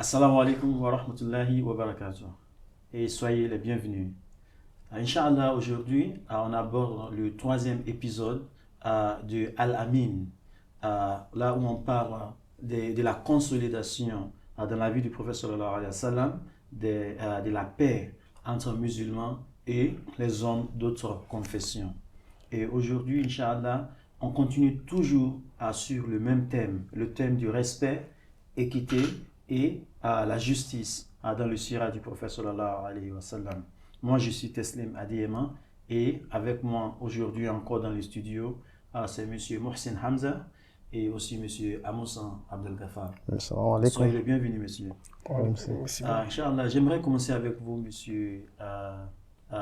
Assalamu alaikum wa rahmatullahi wa barakatuh. Et soyez les bienvenus. Inch'Allah, aujourd'hui, on aborde le troisième épisode de Al-Amin, là où on parle de la consolidation dans la vie du prophète sallallahu alayhi wa sallam, de la paix entre musulmans et les hommes d'autres confessions. Et aujourd'hui, Inch'Allah, on continue toujours sur le même thème, le thème du respect, équité et la justice dans le sira du prophète sallallahu alayhi wa sallam. Moi, je suis Teslim Adiyema et avec moi aujourd'hui encore dans le studio, c'est M. Mohsin Hamza et aussi M. Amoussan Abdel Ghaffar. Soyez les bienvenus, monsieur. Inch'Allah, j'aimerais commencer avec vous, M.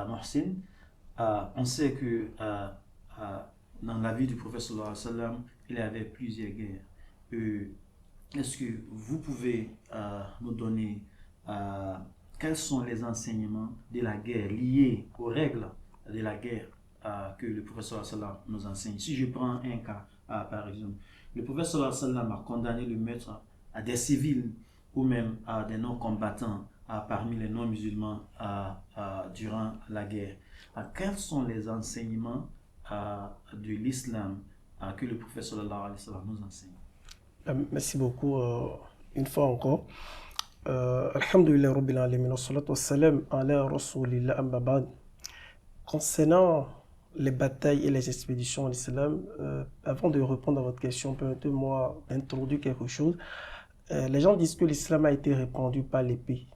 Mohsin. On sait que dans la vie du prophète sallallahu alayhi wa sallam, il y avait plusieurs guerres. Est-ce que vous pouvez nous donner quels sont les enseignements de la guerre liés aux règles de la guerre que le prophète sallallahu alayhi wa sallam nous enseigne? Si je prends un cas, par exemple, le prophète sallallahu alayhi wa sallam a condamné le meurtre à des civils ou même à des non-combattants parmi les non-musulmans durant la guerre. Quels sont les enseignements de l'islam que le prophète sallallahu alayhi wa sallam nous enseigne? Merci beaucoup une fois encore. Alhamdulillah Rabbil Alamin wa salatu wa salam ala Rasulillah amma ba'd. Concernant les batailles et les expéditions en islam, avant de répondre à votre question, permettez-moi d'introduire quelque chose. Les gens disent que l'islam a été répandu par l'épée.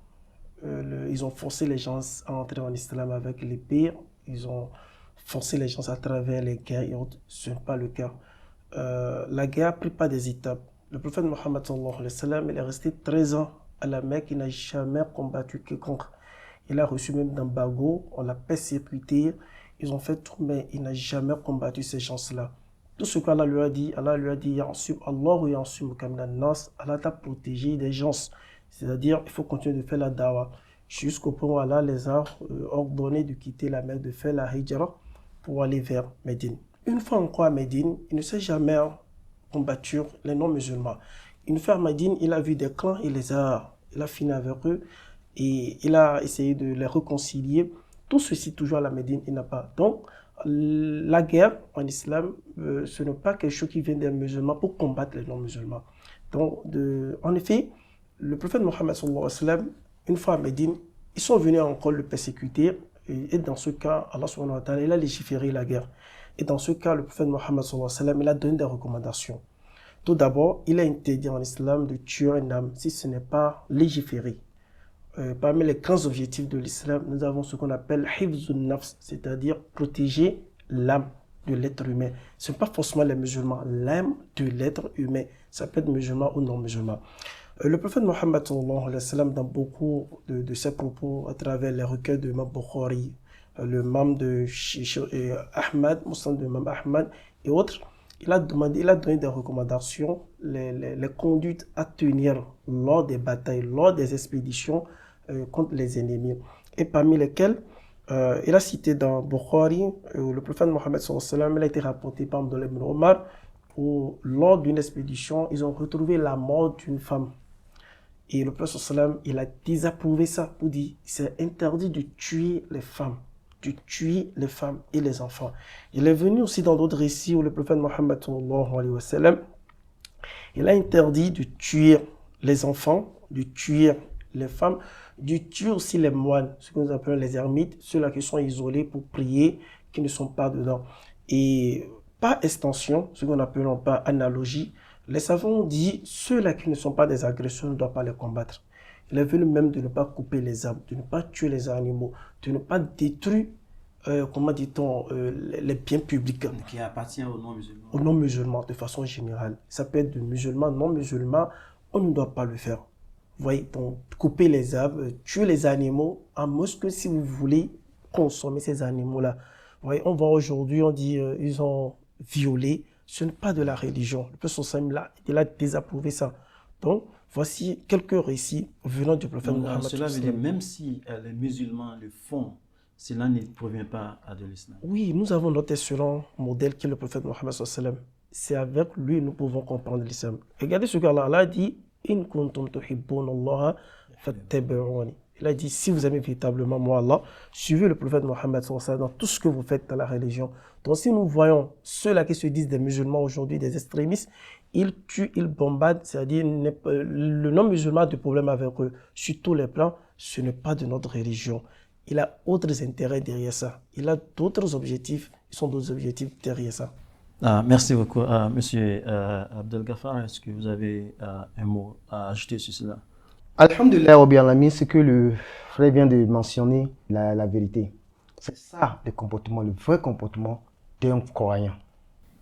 Ils ont forcé les gens à entrer en islam avec l'épée. Ils ont forcé les gens à travers les guerres et autres. Ce n'est pas le cas. La guerre n'a pris pas des étapes. Le prophète Mohammed sallallahu alayhi wa sallam, il est resté 13 ans à la Mecque, il n'a jamais combattu quiconque. Il a reçu même d'embargo, on l'a persécuté, ils ont fait tout, mais il n'a jamais combattu ces gens-là. Tout ce qu'Allah lui a dit, Allah t'a protégé des gens. C'est-à-dire, il faut continuer de faire la dawa. Jusqu'au point où Allah les a ordonné de quitter la Mecque, de faire la hijra pour aller vers Médine. Une fois encore à Médine, il ne s'est jamais combattu les non-musulmans. Une fois à Médine, il a vu des clans, il a fini avec eux et il a essayé de les réconcilier. Tout ceci toujours à la Médine, il n'a pas. Donc, la guerre en islam, ce n'est pas quelque chose qui vient des musulmans pour combattre les non-musulmans. Donc, en effet, le prophète Mohammed sallallahu alayhi wa sallam, une fois à Médine, ils sont venus encore le persécuter et dans ce cas, Allah subhanahu wa ta'ala, il a légiféré la guerre. Et dans ce cas, le prophète Mohammed sallallahu alayhi wa sallam, il a donné des recommandations. Tout d'abord, il a interdit en islam de tuer un âme si ce n'est pas légiféré. Parmi les grands objectifs de l'islam, nous avons ce qu'on appelle hifzun nafs, c'est-à-dire protéger l'âme de l'être humain. Ce n'est pas forcément les musulmans, l'âme de l'être humain. Ça peut être musulman ou non musulman. Le prophète Mohammed sallallahu alayhi wa sallam, dans beaucoup de ses propos, à travers les recueils de Imam Bukhari, le Imam de Ahmad, Muslim de Imam Ahmad et autres, il a donné des recommandations, les conduites à tenir lors des batailles, lors des expéditions contre les ennemis. Et parmi lesquelles, il a cité dans Bukhari, le prophète Mohammed sallallahu alayhi wa sallam, il a été rapporté par Abdullah ibn Omar, où lors d'une expédition, ils ont retrouvé la mort d'une femme. Et le prophète sallallahu alayhi wa sallam, il a désapprouvé ça pour dire, c'est interdit de tuer les femmes. De tuer les femmes et les enfants. Il est venu aussi dans d'autres récits où le prophète Mohammed sallallahu alayhi wa sallam, il a interdit de tuer les enfants, de tuer les femmes, de tuer aussi les moines, ce que nous appelons les ermites, ceux-là qui sont isolés pour prier, qui ne sont pas dedans. Et par extension, ce qu'on appelle par analogie, les savants ont dit, ceux-là qui ne sont pas des agresseurs ne doivent pas les combattre. Il est venu même de ne pas couper les arbres, de ne pas tuer les animaux, de ne pas détruire, comment dit-on, les biens publics. Qui appartient aux non-musulmans. Aux non-musulmans, de façon générale. Ça peut être de musulmans, non-musulmans, on ne doit pas le faire. Vous voyez, donc, couper les arbres, tuer les animaux, à moins que si vous voulez consommer ces animaux-là. Vous voyez, on voit aujourd'hui, on dit, ils ont violé. Ce n'est pas de la religion. Le prophète sallallahu il a désapprouvé ça. Donc, voici quelques récits venant du prophète Mohammed. Cela veut dire, même si les musulmans le font, cela ne provient pas de l'islam. Oui, nous avons notre excellent modèle qui est le prophète Mohammed. C'est avec lui que nous pouvons comprendre l'islam. Regardez ce qu'Allah a dit, In kuntum tuhibbuna Allah fattabi'uni. Il a dit, si vous aimez véritablement moi, Allah, suivez le prophète Mohammed sallallahu alayhi wa sallam dans tout ce que vous faites dans la religion. Donc si nous voyons ceux-là qui se disent des musulmans aujourd'hui, des extrémistes, ils tuent, ils bombardent, c'est-à-dire le non-musulman a des problèmes avec eux. Sur tous les plans, ce n'est pas de notre religion. Il a d'autres intérêts derrière ça. Il a d'autres objectifs, ils sont d'autres objectifs derrière ça. Merci beaucoup. Monsieur Abdel Ghaffar, est-ce que vous avez un mot à ajouter sur cela? Alhamdulillah, Rabbil Alamin, c'est que le frère vient de mentionner la vérité. C'est ça le comportement, le vrai comportement d'un croyant.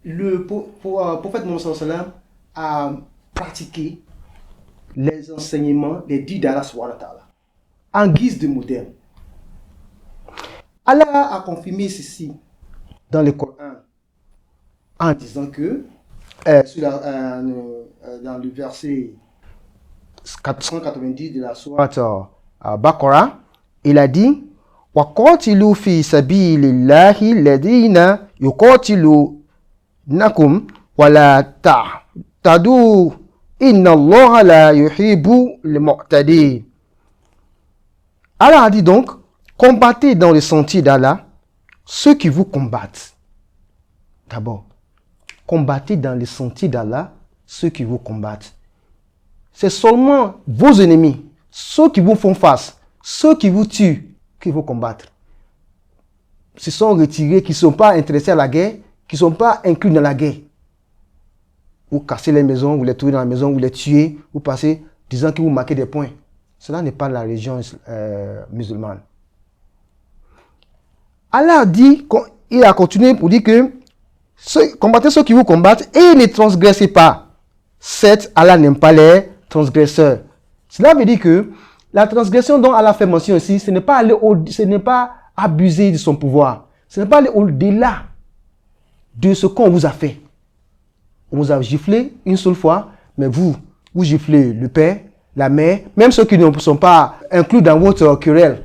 Le prophète Mohammed sallallahu alayhi wa sallam a pratiqué les enseignements des dits d'Allah subhanahu wa ta'ala en guise de modèle. Allah a confirmé ceci dans le Coran en disant que dans le verset 490 de la sourate Baqarah, il a dit وَقَاتِلُوا فِي سَبِيلِ اللَّهِ الَّذِينَ يُقَاتِلُونَكُمْ وَلَا تَعْتَدُوا إِنَّ اللَّهَ لَا يُحِبُّ الْمُعْتَدِينَ. Allah a dit donc, combattez dans le sentier d'Allah ceux qui vous combattent. D'abord, combattez dans le sentier d'Allah ceux qui vous combattent. C'est seulement vos ennemis, ceux qui vous font face, ceux qui vous tuent, qu'il faut combattre. Se sont retirés, qui ne sont pas intéressés à la guerre, qui ne sont pas inclus dans la guerre. Vous cassez les maisons, vous les trouvez dans la maison, vous les tuez, vous passez disant que vous marquez des points. Cela n'est pas la religion musulmane. Allah a dit, il a continué pour dire que combattez ceux qui vous combattent et ne transgressez pas. Certes, Allah n'aime pas les transgresseurs. Cela veut dire que la transgression dont Allah fait mention ici, ce n'est pas abuser de son pouvoir. Ce n'est pas aller au-delà de ce qu'on vous a fait. On vous a giflé une seule fois, mais vous giflez le père, la mère, même ceux qui ne sont pas inclus dans votre querelle.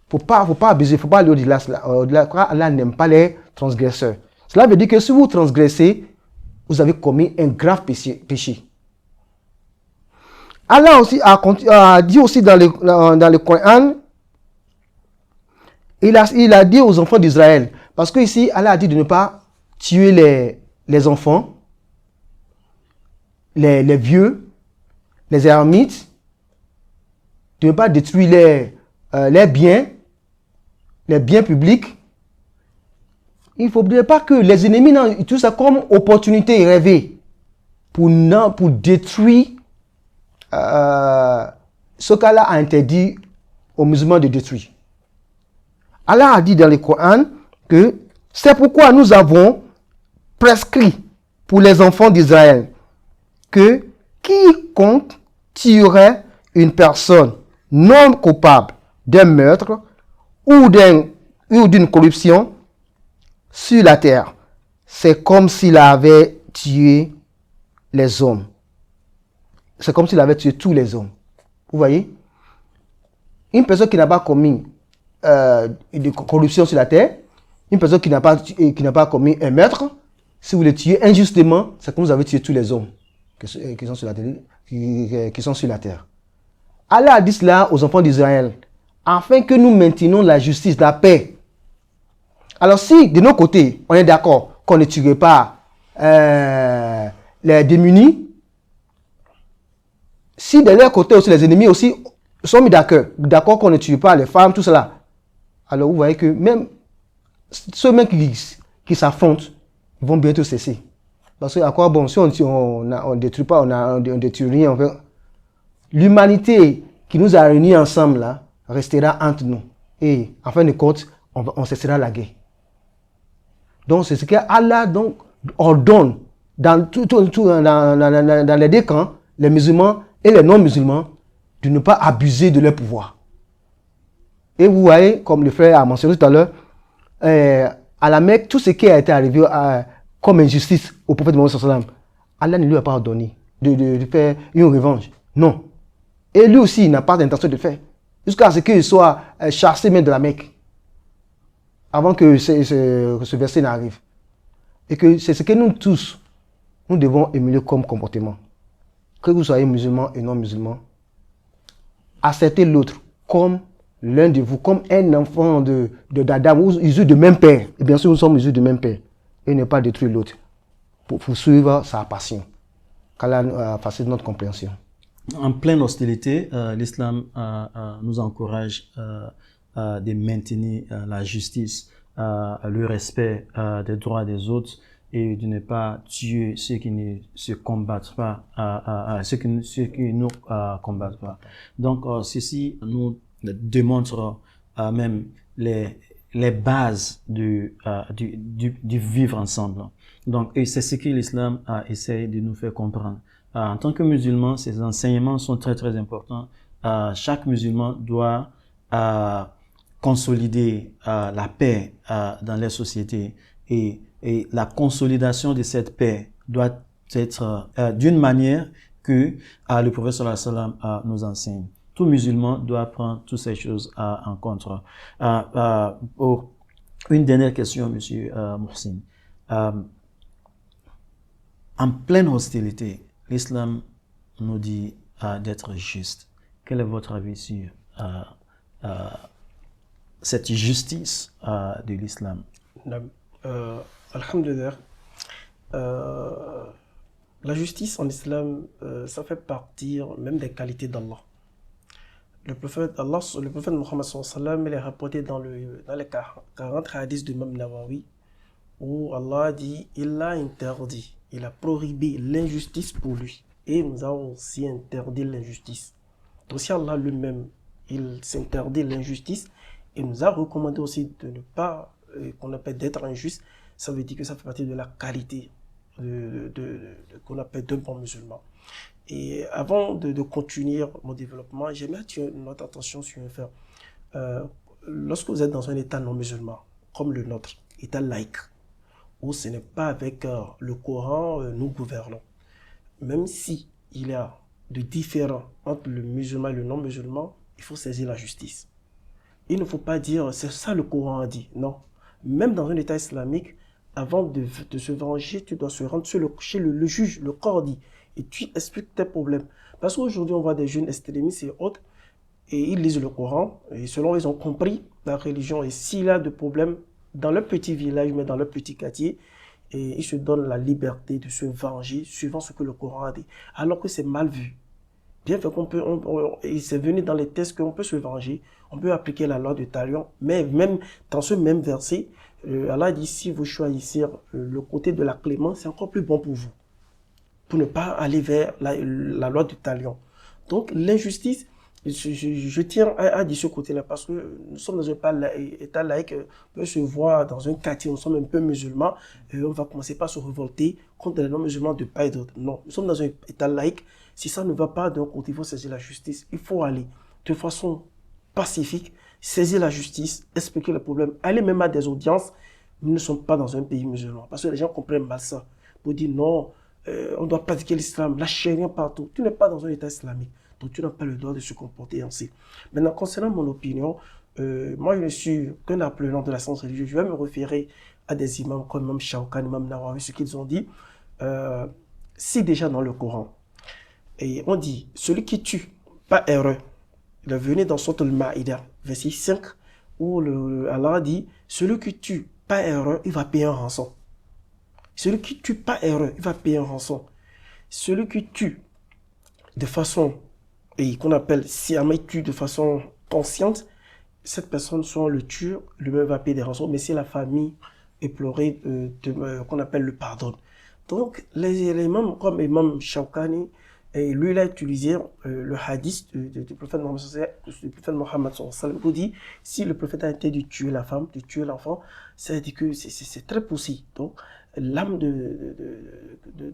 Faut pas abuser, il ne faut pas aller au-delà. Allah n'aime pas les transgresseurs. Cela veut dire que si vous transgressez, vous avez commis un grave péché. Allah aussi a dit aussi dans le Coran, il a dit aux enfants d'Israël, parce que ici Allah a dit de ne pas tuer les enfants, les vieux, les ermites, de ne pas détruire les biens publics. Il ne faudrait pas que les ennemis utilisent ça comme opportunité rêvée pour détruire ce qu'Allah a interdit aux musulmans de détruire. Allah a dit dans le Coran que c'est pourquoi nous avons prescrit pour les enfants d'Israël que quiconque tuerait une personne non coupable d'un meurtre ou d'une corruption sur la terre, c'est comme s'il avait tué les hommes. C'est comme s'il avait tué tous les hommes. Vous voyez? Une personne qui n'a pas commis de corruption sur la terre, une personne qui n'a pas commis un meurtre, si vous le tuez injustement, c'est comme vous avez tué tous les hommes qui sont sur la terre. Allah a dit cela aux enfants d'Israël, afin que nous maintenions la justice, la paix. Alors si, de nos côtés, on est d'accord qu'on ne tuerait pas les démunis, si de leur côté aussi, les ennemis aussi sont mis d'accord qu'on ne tue pas les femmes, tout cela, alors vous voyez que même ceux-mêmes qui s'affrontent vont bientôt cesser. Parce que à quoi bon, si on ne détruit pas, on ne détruit rien. L'humanité qui nous a réunis ensemble là, restera entre nous. Et en fin de compte, on cessera la guerre. Donc c'est ce qu'Allah ordonne dans les deux camps, les musulmans et les non-musulmans, de ne pas abuser de leur pouvoir. Et vous voyez, comme le frère a mentionné tout à l'heure, à la Mecque, tout ce qui a été arrivé comme injustice au prophète Mohammed sallallahu alayhi wa sallam, Allah ne lui a pas ordonné de faire une revanche. Non. Et lui aussi, il n'a pas d'intention de le faire. Jusqu'à ce qu'il soit chassé même de la Mecque. Avant que ce verset n'arrive. Et que c'est ce que nous tous, nous devons émuler comme comportement. que vous soyez musulman et non musulman, acceptez l'autre comme l'un de vous, comme un enfant d'Adam, issu de même père. Et bien sûr, nous sommes issus de même père. Et ne pas détruire l'autre pour suivre sa passion. Qu'Allah facilite notre compréhension. En pleine hostilité, l'islam nous encourage de maintenir la justice, le respect des droits des autres et de ne pas tuer ceux qui ne se combattent pas, ceux qui nous combattent pas. Donc, ceci nous démontre même les bases du vivre ensemble. Donc, et c'est ce que l'islam essaie de nous faire comprendre. En tant que musulman, ces enseignements sont très très importants. Chaque musulman doit consolider la paix dans les sociétés et la consolidation de cette paix doit être d'une manière que le prophète sallallahu alayhi wa sallam nous enseigne. Tout musulman doit prendre toutes ces choses en compte. Pour une dernière question, monsieur Mohsin. En pleine hostilité, l'islam nous dit d'être juste. Quel est votre avis sur cette justice de l'islam? Alhamdulillah. La justice en islam, ça fait partie même des qualités d'Allah. Le prophète Muhammad sallallahu alayhi wa sallam, il est rapporté dans les 40 hadiths de Imam Nawawi où Allah dit il a interdit, il a prohibé l'injustice pour lui et nous avons aussi interdit l'injustice. Donc si Allah lui-même il s'interdit l'injustice et nous a recommandé aussi de ne pas qu'on appelle d'être injuste, ça veut dire que ça fait partie de la qualité qu'on appelle d'un bon musulman. Et avant de continuer mon développement, j'aimerais attirer notre attention sur un fait. Lorsque vous êtes dans un état non musulman, comme le nôtre, état laïque, où ce n'est pas avec le Coran nous gouvernons, même si il y a de différents entre le musulman et le non musulman, il faut saisir la justice. Il ne faut pas dire c'est ça le Coran a dit. Non. Même dans un état islamique, avant de se venger, tu dois se rendre chez le juge, le cordi, et tu expliques tes problèmes. Parce qu'aujourd'hui, on voit des jeunes extrémistes et autres, et ils lisent le Coran, et selon ils ont compris la religion, et s'il y a de problèmes dans leur petit village, mais dans leur petit quartier, et ils se donnent la liberté de se venger suivant ce que le Coran a dit, alors que c'est mal vu. Bien fait qu'on peut, c'est venu dans les textes qu'on peut se venger, on peut appliquer la loi de Talion, mais même dans ce même verset, Allah dit si vous choisissez le côté de la clémence, c'est encore plus bon pour vous, pour ne pas aller vers la loi de Talion. Donc l'injustice, je tiens à dire ce côté-là parce que nous sommes dans un état laïque, on peut se voir dans un quartier, nous sommes un peu musulmans, et on va commencer par se révolter contre les non-musulmans de part et d'autre. Non, nous sommes dans un état laïque. Si ça ne va pas d'un côté, il faut saisir la justice. Il faut aller de façon pacifique, saisir la justice, expliquer le problème, aller même à des audiences. Nous ne sommes pas dans un pays musulman. Parce que les gens comprennent mal ça. Pour dire non, on doit pratiquer l'islam, la charia partout. Tu n'es pas dans un état islamique. Donc tu n'as pas le droit de se comporter ainsi. Maintenant, concernant mon opinion, moi je ne suis qu'un apprenant de la science religieuse. Je vais me référer à des imams comme Imam Shawkani, Imam Nawawi, ce qu'ils ont dit. Si déjà dans le Coran, et on dit, celui qui tue, pas erreur. Il est venu dans Sourate Al-Ma'ida, verset 5, où Allah dit, celui qui tue, pas erreur, il va payer un rançon. Celui qui tue, pas erreur, il va payer un rançon. Celui qui tue de façon, et qu'on appelle, si il tue de façon consciente, cette personne, soit on le tue, lui-même va payer des rançons, mais si la famille est pleurée, qu'on appelle le pardon. Donc, les imams comme Imam Shawkani, et lui, il a utilisé le hadith du prophète Mohammed pour dire si le prophète a interdit de tuer la femme, de tuer l'enfant, ça veut dire que c'est très possible. Donc, l'âme de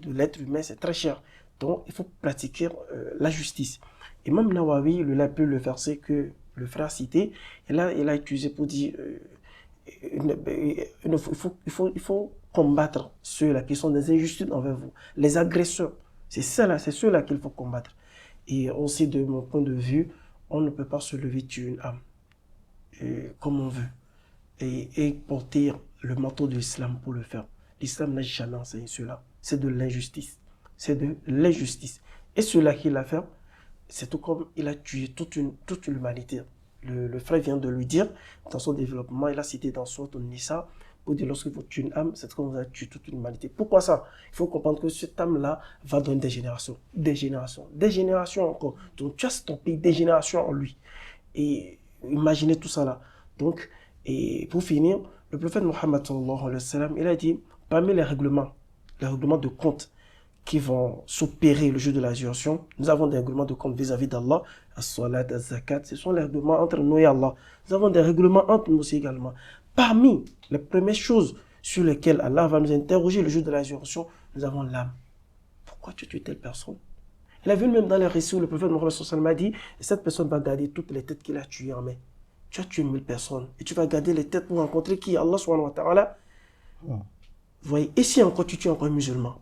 l'être humain, c'est très cher. Donc, il faut pratiquer la justice. Imam Nawawi, il a pu le verset que le frère cité, et là, il a utilisé pour dire il faut combattre ceux-là qui sont des injustices envers vous, les agresseurs. C'est ceux-là qu'il faut combattre. Et aussi, de mon point de vue, on ne peut pas se lever tuer une âme comme on veut et porter le manteau de l'islam pour le faire. L'islam n'a jamais enseigné cela. C'est de l'injustice. C'est de l'injustice. Et celui-là qui l'a fait, c'est tout comme il a tué toute l'humanité. Le frère vient de lui dire, dans son développement, il a cité dans son Nisa, pour dire lorsque vous tuez une âme, c'est comme vous avez tué toute l'humanité. Pourquoi ça? Il faut comprendre que cette âme-là va donner des générations, encore. Donc tu as stoppé des générations en lui. Et imaginez tout ça là. Donc, et pour finir, le prophète Mohammed sallallahu alayhi wa sallam, il a dit, parmi les règlements de compte qui vont s'opérer le jour de la résurrection, nous avons des règlements de compte vis-à-vis d'Allah, as-salat, az-zakat, ce sont les règlements entre nous et Allah. Nous avons des règlements entre nous aussi également. Parmi les premières choses sur lesquelles Allah va nous interroger le jour de la résurrection, nous avons l'âme. Pourquoi tu tues telle personne? Il a vu même dans les récits où le prophète Mohammed sallallahu alayhi wa sallam a dit, cette personne va garder toutes les têtes qu'il a tuées en main. Tu as tué 1000 personnes et tu vas garder les têtes pour rencontrer qui? Allah subhanahu wa ta'ala. Vous voyez, et si encore tu tues encore un musulman?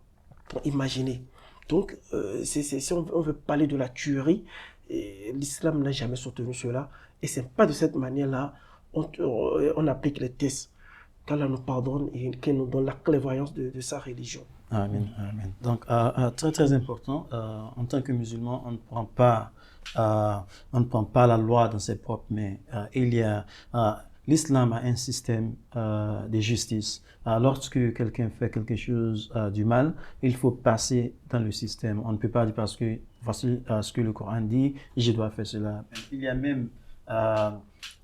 Pour imaginer. Donc, si on veut parler de la tuerie, l'islam n'a jamais soutenu cela. Et c'est pas de cette manière-là on applique les tests. Qu'Allah nous pardonne et qu'il nous donne la clairvoyance de sa religion. Amen, amen. Donc, très très important, en tant que musulman, on ne prend pas la loi dans ses propres mains. L'islam a un système de justice. Lorsque quelqu'un fait quelque chose du mal, il faut passer dans le système. On ne peut pas dire parce que voici ce que le Coran dit, je dois faire cela. Il y a même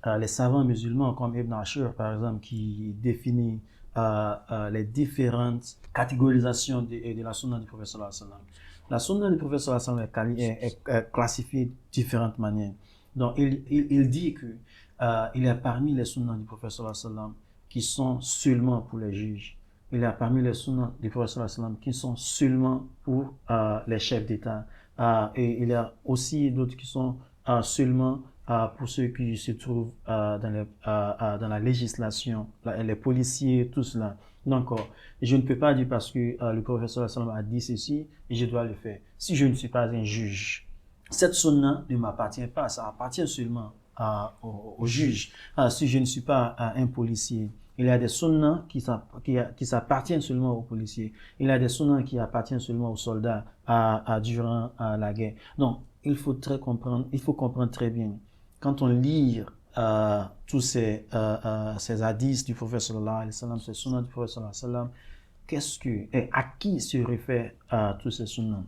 les savants musulmans comme Ibn Ashur, par exemple, qui définit les différentes catégorisations de la sunna du prophète sallallahu alayhi wa sallam. La sunna du prophète sallallahu alayhi wa sallam est classifiée de différentes manières. Donc, il dit que il y a parmi les sunnahs du prophète sallallahu alayhi wa sallam qui sont seulement pour les juges. Il y a parmi les sunnahs du prophète sallallahu alayhi wa sallam qui sont seulement pour les chefs d'État. Et il y a aussi d'autres qui sont seulement pour ceux qui se trouvent dans la législation, les policiers, tout cela. Donc, je ne peux pas dire parce que le prophète sallallahu alayhi wa sallam a dit ceci, et je dois le faire. Si je ne suis pas un juge, cette sunna ne m'appartient pas, ça appartient seulement au juge. Si je ne suis pas un policier, il y a des sunnahs qui s'appartiennent seulement aux policiers. Il y a des sunnahs qui appartiennent seulement aux soldats durant la guerre. Donc, il faut comprendre très bien. Quand on lit tous ces hadiths du prophète sallallahu alayhi wa sallam, ces sunnahs du prophète sallallahu alayhi wa sallam, à qui se réfèrent tous ces sunnahs?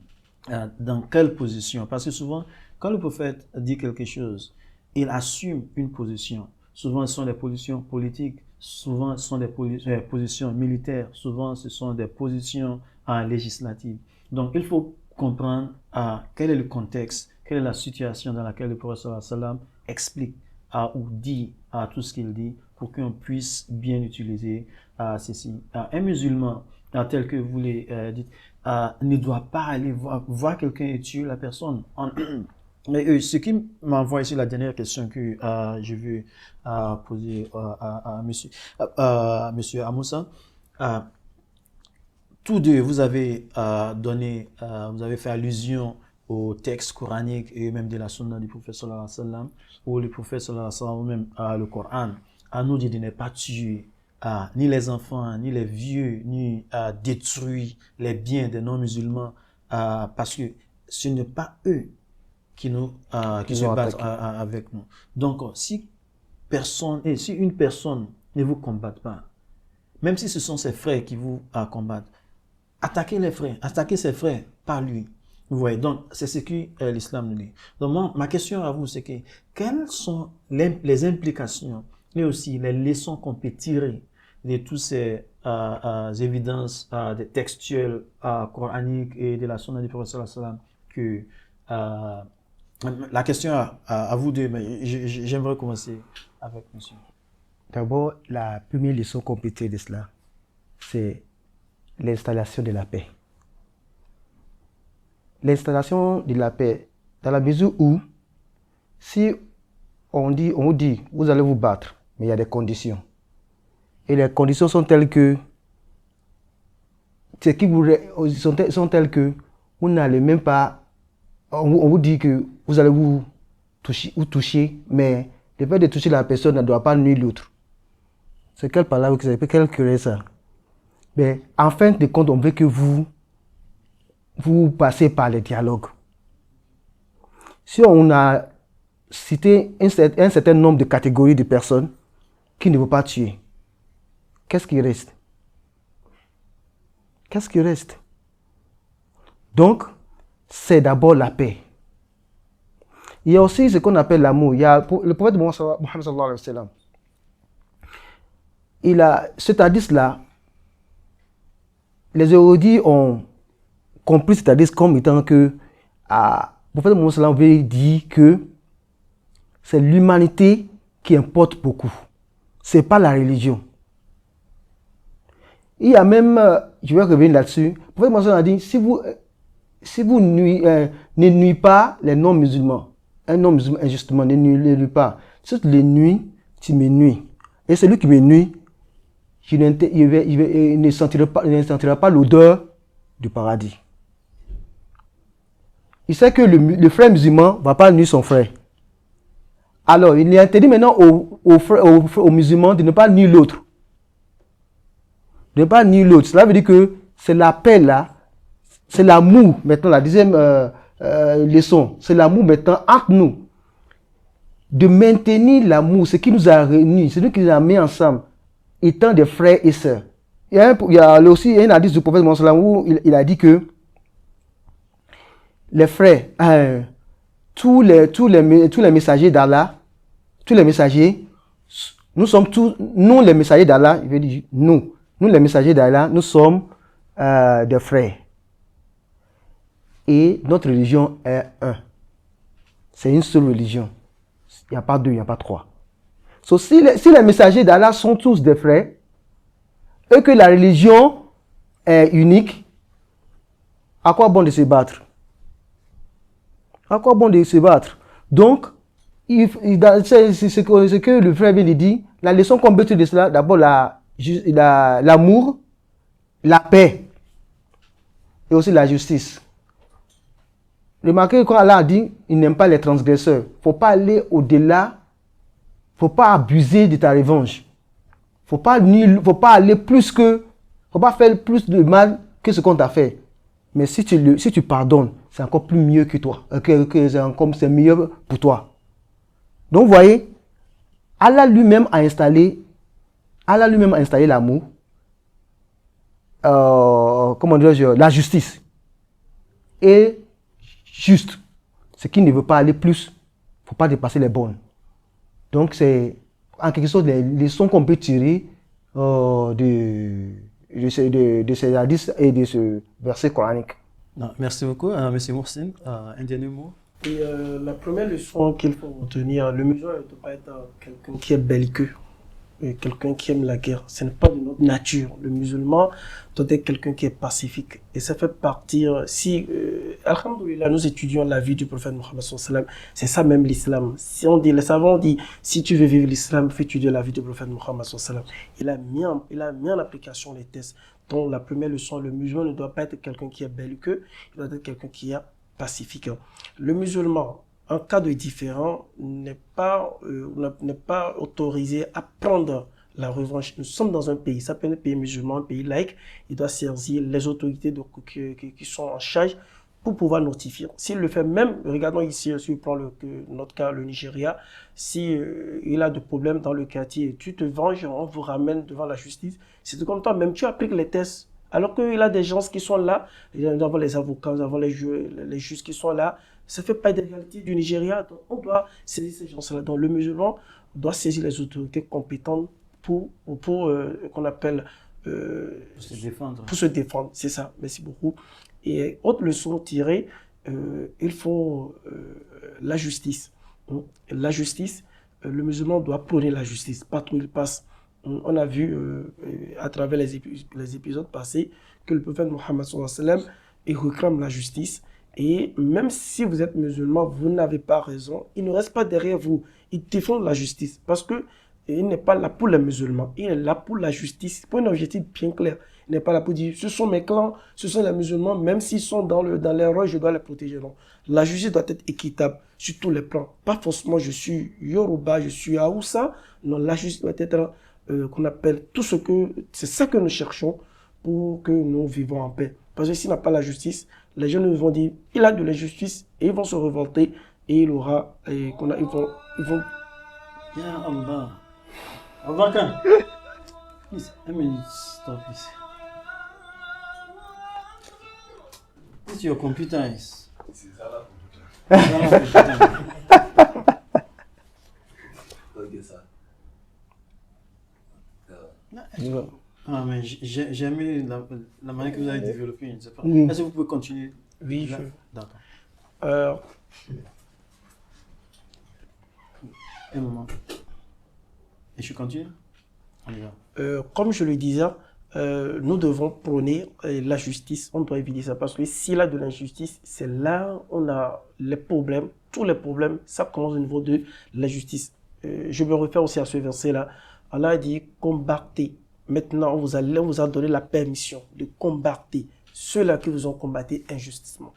Dans quelle position? Parce que souvent, quand le prophète dit quelque chose, il assume une position. Souvent, ce sont des positions politiques, souvent, ce sont des positions militaires, souvent, ce sont des positions législatives. Donc, il faut comprendre quel est le contexte, quelle est la situation dans laquelle le prophète sallallahu alayhi wa sallam explique ou dit tout ce qu'il dit pour qu'on puisse bien utiliser ceci. Un musulman, tel que vous l'avez dit, ne doit pas aller voir quelqu'un et tuer la personne. Mais ce qui m'envoie ici la dernière question que je veux poser à monsieur Amoussa. Tous deux, vous avez vous avez fait allusion au texte coranique et même de la sunna du prophète sallallahu alayhi wa sallam, où le prophète sallallahu alayhi wa sallam, ou même le Coran, nous dit de ne pas tuer ni les enfants, ni les vieux, ni détruire les biens des non-musulmans, parce que ce n'est pas eux qui se battent avec nous. Donc, si une personne ne vous combatte pas, même si ce sont ses frères qui vous combattent, attaquez les frères, attaquez ses frères par lui. Vous voyez, donc c'est ce que l'islam nous dit. Donc ma question à vous, c'est que quelles sont les implications et aussi les leçons qu'on peut tirer de toutes ces évidences textuelles coraniques et de la sunna du prophète sallallahu alayhi wa sallam que la question à vous deux, mais j'aimerais commencer avec monsieur. D'abord, la première leçon qu'on peut tirer de cela, c'est l'installation de la paix. L'installation de la paix, dans la mesure où, si on vous dit, vous allez vous battre, mais il y a des conditions. Et les conditions sont telles que, sont telles que, vous n'allez même pas, on vous dit que vous allez vous toucher, mais le fait de toucher la personne ne doit pas nuire l'autre. C'est quelle parole que vous avez, quelle querelle ça? Mais en fin de compte, on veut que vous passez par le dialogue. si on a cité un certain nombre de catégories de personnes qui ne veulent pas tuer, qu'est-ce qui reste? Qu'est-ce qui reste? Donc, c'est d'abord la paix. Il y a aussi ce qu'on appelle l'amour. Il y a le prophète Mohammed sallallahu alayhi wa sallam. Il a cet hadith-là, les érudits ont compris cet hadith comme étant que le prophète Mohammed sallallahu alayhi wa sallam veut dire que c'est l'humanité qui importe beaucoup. Ce n'est pas la religion. Il y a même, je vais revenir là-dessus, le prophète Mohammed sallallahu alayhi wa sallam a dit, si vous ne nuisez pas les non-musulmans, un non-musulman injustement, ne nuis pas. Si tu les nuis, tu me nuis. Et celui qui me nuit, il ne sentira pas l'odeur du paradis. Il sait que le frère musulman ne va pas nuire son frère. Alors, il est interdit maintenant aux musulmans de ne pas nuire l'autre. De ne pas nuire l'autre. Cela veut dire que c'est la paix là, c'est l'amour. Maintenant, la deuxième leçon, c'est l'amour maintenant entre nous. De maintenir l'amour, ce qui nous a réunis, ce qui nous a mis ensemble, étant des frères et sœurs. Il y a aussi un hadith du prophète Mohammed où il a dit que les frères, tous les messagers d'Allah, tous les messagers, nous sommes tous, nous les messagers d'Allah, il veut dire nous les messagers d'Allah, nous sommes des frères. Et notre religion est un. C'est une seule religion. Il n'y a pas deux, il n'y a pas trois. So, si les messagers d'Allah sont tous des frères, et que la religion est unique, à quoi bon de se battre? À quoi bon de se battre? Donc, c'est ce que le frère vient de dire. La leçon qu'on peut tirer de cela, d'abord l'amour, la paix et aussi la justice. Remarquez quand Allah a dit, il n'aime pas les transgresseurs. Il ne faut pas aller au-delà. Il ne faut pas abuser de ta revanche. Il ne faut pas aller plus que, faut pas faire plus de mal que ce qu'on t'a fait. Mais si tu pardonnes, c'est encore plus mieux que toi. C'est mieux pour toi. Donc, vous voyez, Allah lui-même a installé l'amour, comment dirais-je, la justice. Et juste, ce qui ne veut pas aller plus, il ne faut pas dépasser les bornes. Donc, c'est en quelque sorte les leçons qu'on peut tirer de ces hadiths et de ce verset coranique. Non, merci beaucoup, M. Mohsin. Un dernier mot. Et la première leçon qu'il faut retenir, le musulman ne doit pas être quelqu'un qui est belliqueux, quelqu'un qui aime la guerre. Ce n'est pas de notre nature. Le musulman doit être quelqu'un qui est pacifique. Et ça fait partir, alhamdoulilah, nous étudions la vie du prophète Mohammed sallallahu alayhi wa sallam, c'est ça même l'islam. Si on dit, les savants disent, si tu veux vivre l'islam, fais étudier la vie du prophète Mohammed sallallahu alayhi wa sallam. Il a mis en application les tests. Donc la première leçon, le musulman ne doit pas être quelqu'un qui est belliqueux, il doit être quelqu'un qui est pacifique. Le musulman, en cas de différend, n'est pas autorisé à prendre la revanche. Nous sommes dans un pays, ça s'appelle un pays musulman, un pays laïque. Il doit saisir les autorités qui sont en charge pour pouvoir notifier. S'il le fait même, regardons ici, si on prend notre cas, le Nigeria, si il a des problèmes dans le quartier, tu te venges, on vous ramène devant la justice. C'est comme toi, même tu appliques les tests. Alors qu'il a des gens qui sont là, nous avons les avocats, nous avons les juges qui sont là. Ça ne fait pas d'égalité du Nigeria. Donc on doit saisir ces gens-là. Donc le musulman doit saisir les autorités compétentes pour qu'on appelle pour se défendre. C'est ça. Merci beaucoup. Et autre leçon tirée, il faut la justice. La justice, le musulman doit prôner la justice. Partout où il passe. On a vu à travers les épisodes passés que le prophète Mohammed sallallahu alayhi wa sallam, il réclame la justice. Et même si vous êtes musulman, vous n'avez pas raison, il ne reste pas derrière vous. Il défend la justice parce que il n'est pas là pour les musulmans, il est là pour la justice, pour un objectif bien clair. Il n'est pas là pour dire ce sont mes clans, ce sont les musulmans, même s'ils sont dans l'erreur, je dois les protéger. Non. La justice doit être équitable sur tous les plans. Pas forcément je suis Yoruba, je suis Haoussa. Non, la justice doit être qu'on appelle tout ce que... C'est ça que nous cherchons pour que nous vivons en paix. Parce que s'il n'a pas la justice, les gens nous vont dire il a de la justice et ils vont se révolter et il aura, ils vont. Ya Allah. Abubakar. Please, let me stop this. This your computer is. Ah, mais j'ai aimé la manière que vous avez développé, je ne sais pas. Oui. Est-ce que vous pouvez continuer? Oui, Là? D'accord. Euh, Un moment. Et je continue? On y va. comme je le disais, nous devons prôner la justice. On doit éviter ça parce que s'il y a de l'injustice, c'est là où on a les problèmes. Tous les problèmes, ça commence au niveau de la justice. Je me réfère aussi à ce verset-là. Allah a dit combattez. Maintenant, on vous a donné la permission de combattre ceux-là qui vous ont combattu injustement.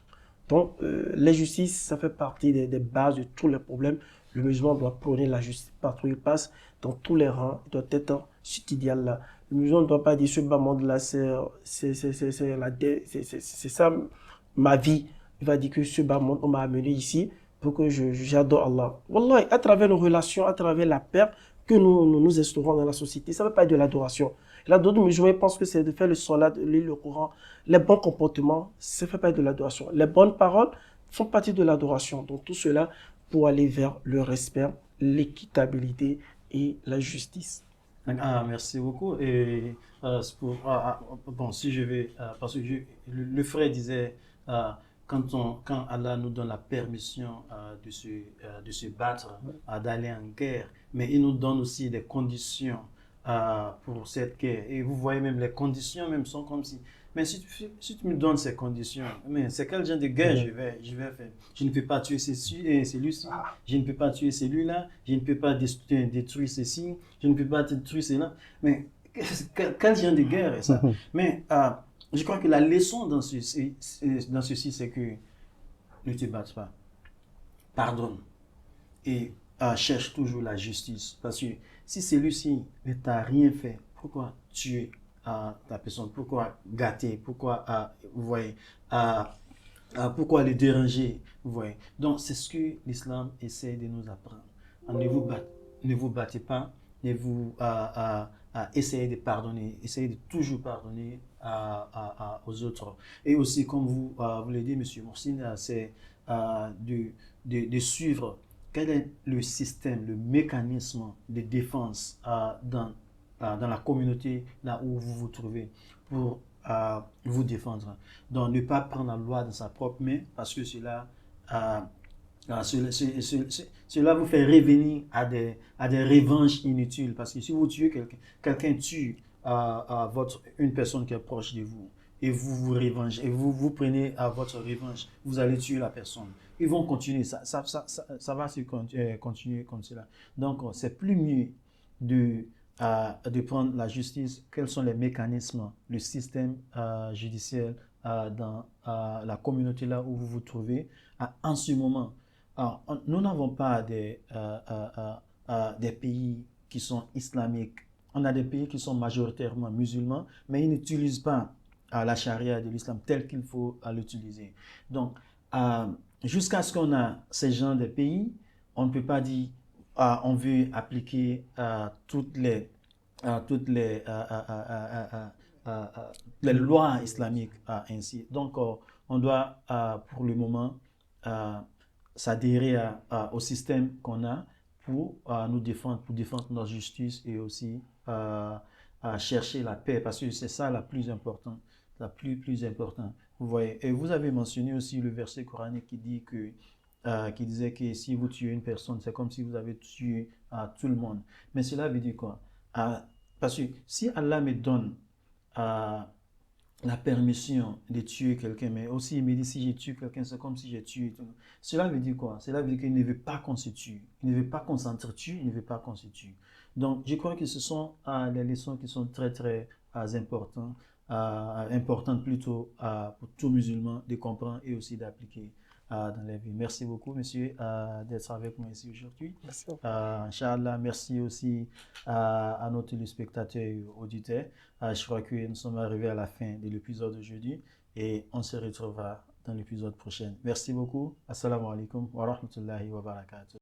Donc, l'injustice, ça fait partie des bases de tous les problèmes. Le musulman doit prôner la justice partout où il passe, dans tous les rangs, il doit être cet idéal-là. Le musulman ne doit pas dire ce bas monde-là, c'est ça ma vie. Il va dire que ce bas monde, on m'a amené ici pour que j'adore Allah. Wallah, à travers nos relations, à travers la paix que nous instaurons dans la société, ça ne veut pas être de l'adoration. Là, d'autres musulmans pensent que c'est de faire le salat, de lire le Coran. Les bons comportements, ça ne fait pas de l'adoration. Les bonnes paroles font partie de l'adoration. Donc tout cela pour aller vers le respect, l'équitabilité et la justice. Ah, merci beaucoup. Et bon, si je vais, parce que le frère disait, quand Allah nous donne la permission de se battre, d'aller en guerre, mais il nous donne aussi des conditions pour cette guerre. Et vous voyez même les conditions même sont comme si, mais si tu me donnes ces conditions, mais c'est quel genre de guerre je vais faire? Je ne peux pas tuer celui-ci, je ne peux pas tuer celui-là, je ne peux pas détruire ceci, je ne peux pas détruire cela. Mais quel genre de guerre est ça? Mais je crois que la leçon dans ceci, c'est que ne te batte pas, pardonne et cherche toujours la justice. Parce que si celui-ci ne t'a rien fait, pourquoi tuer ta personne? Pourquoi gâter? Pourquoi, vous voyez, pourquoi le déranger? Vous voyez. Donc, c'est ce que l'islam essaie de nous apprendre. Ne vous battez pas, ne vous essayez de pardonner, essayez de toujours pardonner aux autres. Et aussi, comme vous l'avez dit, M. Moursine, c'est de suivre quel est le système, le mécanisme de défense dans la communauté là où vous vous trouvez pour vous défendre. Donc, ne pas prendre la loi dans sa propre main parce que cela vous fait revenir à des revanches inutiles. Parce que si vous tuez quelqu'un tue une personne qui est proche de vous et vous vous revengez et vous prenez votre revanche, vous allez tuer la personne. Ils vont continuer, ça va se continuer comme cela. Donc, c'est plus mieux de prendre la justice, quels sont les mécanismes, le système judiciaire dans la communauté là où vous vous trouvez. En ce moment, nous n'avons pas des pays qui sont islamiques. On a des pays qui sont majoritairement musulmans, mais ils n'utilisent pas la charia de l'islam tel qu'il faut l'utiliser. Donc, jusqu'à ce qu'on a ces genres de pays, on ne peut pas dire on veut appliquer toutes les lois islamiques ainsi. Donc, on doit pour le moment s'adhérer au système qu'on a pour nous défendre, pour défendre notre justice et aussi chercher la paix parce que c'est ça la plus importante, plus importante. Vous voyez, et vous avez mentionné aussi le verset coranique qui dit que qui disait que si vous tuez une personne, c'est comme si vous avez tué tout le monde. Mais cela veut dire quoi? Parce que si Allah me donne la permission de tuer quelqu'un, mais aussi il me dit si je tue quelqu'un, c'est comme si j'ai tué tout le monde. Cela veut dire quoi? Cela veut dire qu'il ne veut pas qu'on se tue. Il ne veut pas qu'on s'entretue, il ne veut pas qu'on se tue. Donc, je crois que ce sont des leçons qui sont très, très importantes plutôt pour tout musulman de comprendre et aussi d'appliquer dans la vie. Merci beaucoup, monsieur, d'être avec moi ici aujourd'hui. Merci. Inch'Allah, merci aussi à nos téléspectateurs et auditeurs. Je crois que nous sommes arrivés à la fin de l'épisode d'aujourd'hui et on se retrouvera dans l'épisode prochain. Merci beaucoup. Assalamu alaikum wa rahmatullahi wa barakatuh.